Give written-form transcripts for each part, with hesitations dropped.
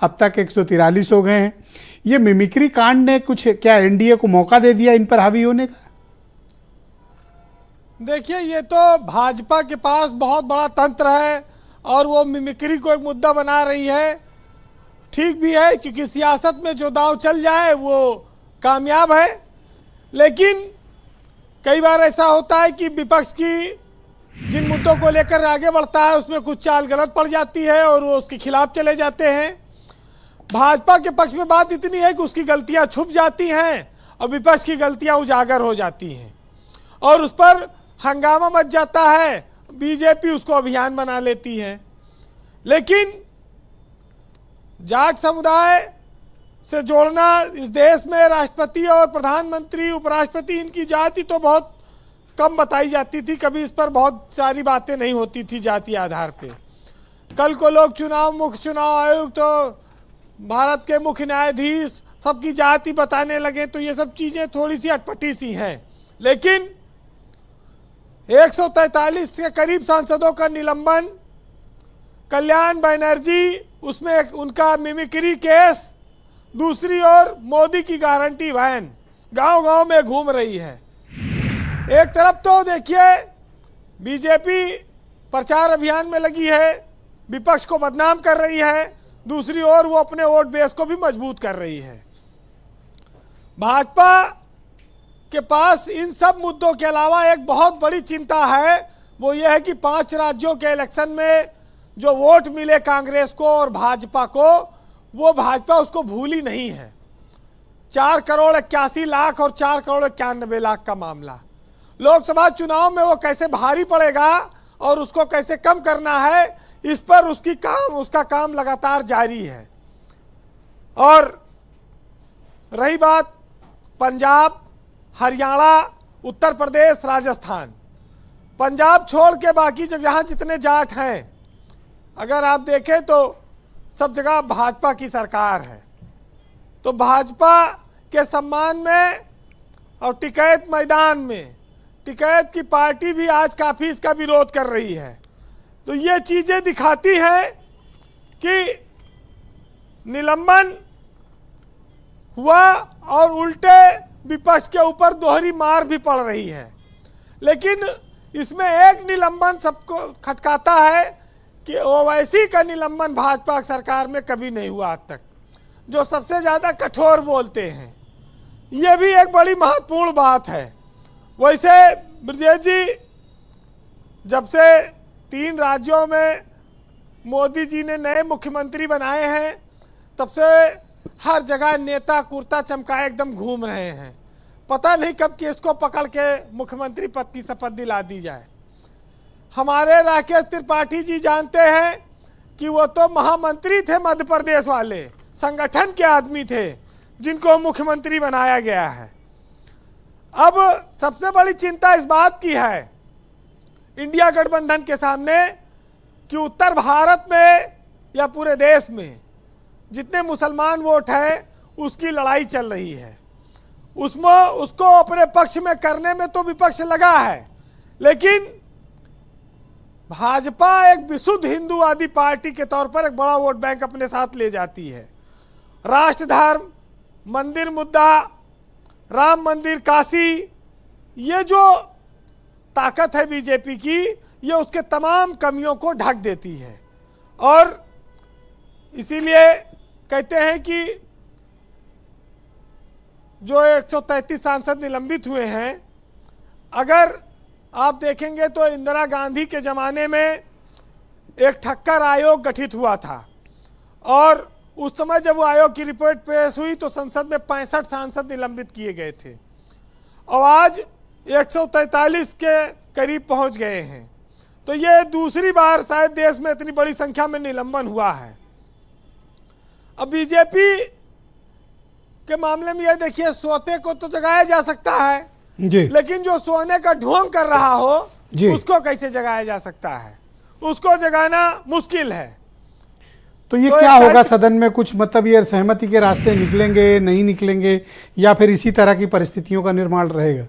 अब तक 143 हो गए हैं। ये मिमिक्री कांड ने कुछ क्या एनडीए को मौका दे दिया इन पर हावी होने का? देखिए, ये तो भाजपा के पास बहुत बड़ा तंत्र है और वो मिमिक्री को एक मुद्दा बना रही है। ठीक भी है, क्योंकि सियासत में जो दांव चल जाए वो कामयाब है। लेकिन कई बार ऐसा होता है कि विपक्ष की जिन मुद्दों को लेकर आगे बढ़ता है उसमें कुछ चाल गलत पड़ जाती है और वो उसके खिलाफ चले जाते हैं। भाजपा के पक्ष में बात इतनी है कि उसकी गलतियां छुप जाती हैं और विपक्ष की गलतियां उजागर हो जाती हैं और उस पर हंगामा मच जाता है। बीजेपी उसको अभियान बना लेती है। लेकिन जाट समुदाय से जोड़ना इस देश में राष्ट्रपति और प्रधानमंत्री, उपराष्ट्रपति, इनकी जाति तो बहुत कम बताई जाती थी। कभी इस पर बहुत सारी बातें नहीं होती थी जाति आधार पे। कल को लोग मुख्य चुनाव आयोग तो भारत के मुख्य न्यायाधीश सबकी जाति बताने लगे तो ये सब चीज़ें थोड़ी सी अटपटी सी हैं। लेकिन 143 के करीब सांसदों का निलंबन, कल्याण बनर्जी उसमें एक उनका मिमिक्री केस, दूसरी ओर मोदी की गारंटी वैन गांव-गांव में घूम रही है। एक तरफ तो देखिए बीजेपी प्रचार अभियान में लगी है, विपक्ष को बदनाम कर रही है, दूसरी ओर वो अपने वोट बेस को भी मजबूत कर रही है। भाजपा के पास इन सब मुद्दों के अलावा एक बहुत बड़ी चिंता है, वो ये है कि 5 राज्यों के इलेक्शन में जो वोट मिले कांग्रेस को और भाजपा को, वो भाजपा उसको भूली नहीं है। 4 करोड़ 81 लाख और 4 करोड़ 91 लाख का मामला लोकसभा चुनाव में वो कैसे भारी पड़ेगा और उसको कैसे कम करना है, इस पर उसका काम लगातार जारी है। और रही बात पंजाब, हरियाणा, उत्तर प्रदेश, राजस्थान, पंजाब छोड़ के बाकी जगह जितने जाट हैं, अगर आप देखें तो सब जगह भाजपा की सरकार है। तो भाजपा के सम्मान में और टिकैत मैदान में टिकैत की पार्टी भी आज काफ़ी इसका विरोध कर रही है। तो ये चीज़ें दिखाती हैं कि निलंबन हुआ और उल्टे विपक्ष के ऊपर दोहरी मार भी पड़ रही है। लेकिन इसमें एक निलंबन सबको खटकाता है कि ओवैसी का निलंबन भाजपा सरकार में कभी नहीं हुआ आज तक, जो सबसे ज़्यादा कठोर बोलते हैं। ये भी एक बड़ी महत्वपूर्ण बात है। वैसे ब्रजेश जी, जब से 3 राज्यों में मोदी जी ने नए मुख्यमंत्री बनाए हैं, तब से हर जगह नेता कुर्ता चमकाए एकदम घूम रहे हैं। पता नहीं कब किसको पकड़ के मुख्यमंत्री पद की शपथ दिला दी जाए। हमारे राकेश त्रिपाठी जी जानते हैं कि वो तो महामंत्री थे मध्य प्रदेश वाले, संगठन के आदमी थे जिनको मुख्यमंत्री बनाया गया है। अब सबसे बड़ी चिंता इस बात की है इंडिया गठबंधन के सामने कि उत्तर भारत में या पूरे देश में जितने मुसलमान वोट हैं उसकी लड़ाई चल रही है। उसमें उसको अपने पक्ष में करने में तो विपक्ष लगा है, लेकिन भाजपा एक विशुद्ध हिंदूवादी पार्टी के तौर पर एक बड़ा वोट बैंक अपने साथ ले जाती है। राष्ट्र धर्म, मंदिर मुद्दा, राम मंदिर, काशी, ये जो ताकत है बीजेपी की, ये उसके तमाम कमियों को ढक देती है। और इसीलिए कहते हैं कि जो 133 सांसद निलंबित हुए हैं, अगर आप देखेंगे तो इंदिरा गांधी के ज़माने में एक ठक्कर आयोग गठित हुआ था और उस समय जब वो आयोग की रिपोर्ट पेश हुई तो संसद में 65 सांसद निलंबित किए गए थे और आज 143 के करीब पहुंच गए हैं। तो ये दूसरी बार शायद देश में इतनी बड़ी संख्या में निलंबन हुआ है। अब बीजेपी के मामले में ये देखिए, सोते को तो जगाया जा सकता है जी, लेकिन जो सोने का ढोंग कर रहा हो उसको कैसे जगाया जा सकता है? उसको जगाना मुश्किल है। तो ये क्या होगा सदन में? कुछ मतलब ये सहमति के रास्ते निकलेंगे, नहीं निकलेंगे, या फिर इसी तरह की परिस्थितियों का निर्माण रहेगा?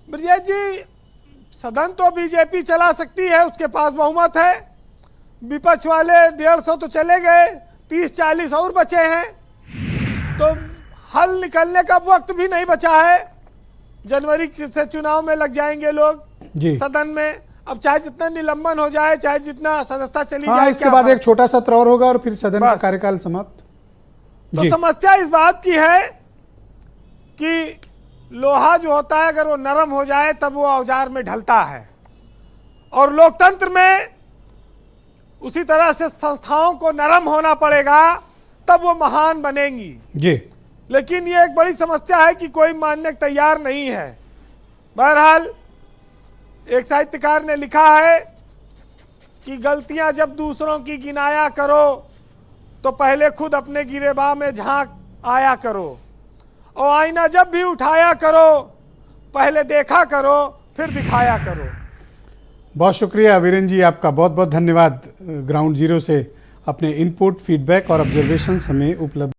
ब्रजेश जी, सदन तो बीजेपी चला सकती है, उसके पास बहुमत है। विपक्ष वाले 150 तो चले गए, 30-40 और बचे हैं, तो हल निकलने का वक्त भी नहीं बचा है। जनवरी से चुनाव में लग जाएंगे लोग जी। सदन में। अब चाहे जितना निलंबन हो जाए, चाहे जितना सदस्यता चली हाँ, जाए, इसके बाद एक छोटा सत्र और होगा और फिर सदन का बस। कार्यकाल समाप्त। तो समस्या इस बात की है कि लोहा जो होता है अगर वो नरम हो जाए तब वो औजार में ढलता है, और लोकतंत्र में उसी तरह से संस्थाओं को नरम होना पड़ेगा तब वो महान बनेंगी। जी। लेकिन ये एक बड़ी समस्या है कि कोई मानने को तैयार नहीं है। बहरहाल एक साहित्यकार ने लिखा है कि गलतियां जब दूसरों की गिनाया करो तो पहले खुद अपने गिरेबां में झांक आया करो, और आईना जब भी उठाया करो पहले देखा करो फिर दिखाया करो। बहुत शुक्रिया वीरेंद्र जी, आपका बहुत बहुत धन्यवाद। ग्राउंड जीरो से अपने इनपुट, फीडबैक और ऑब्जर्वेशंस हमें उपलब्ध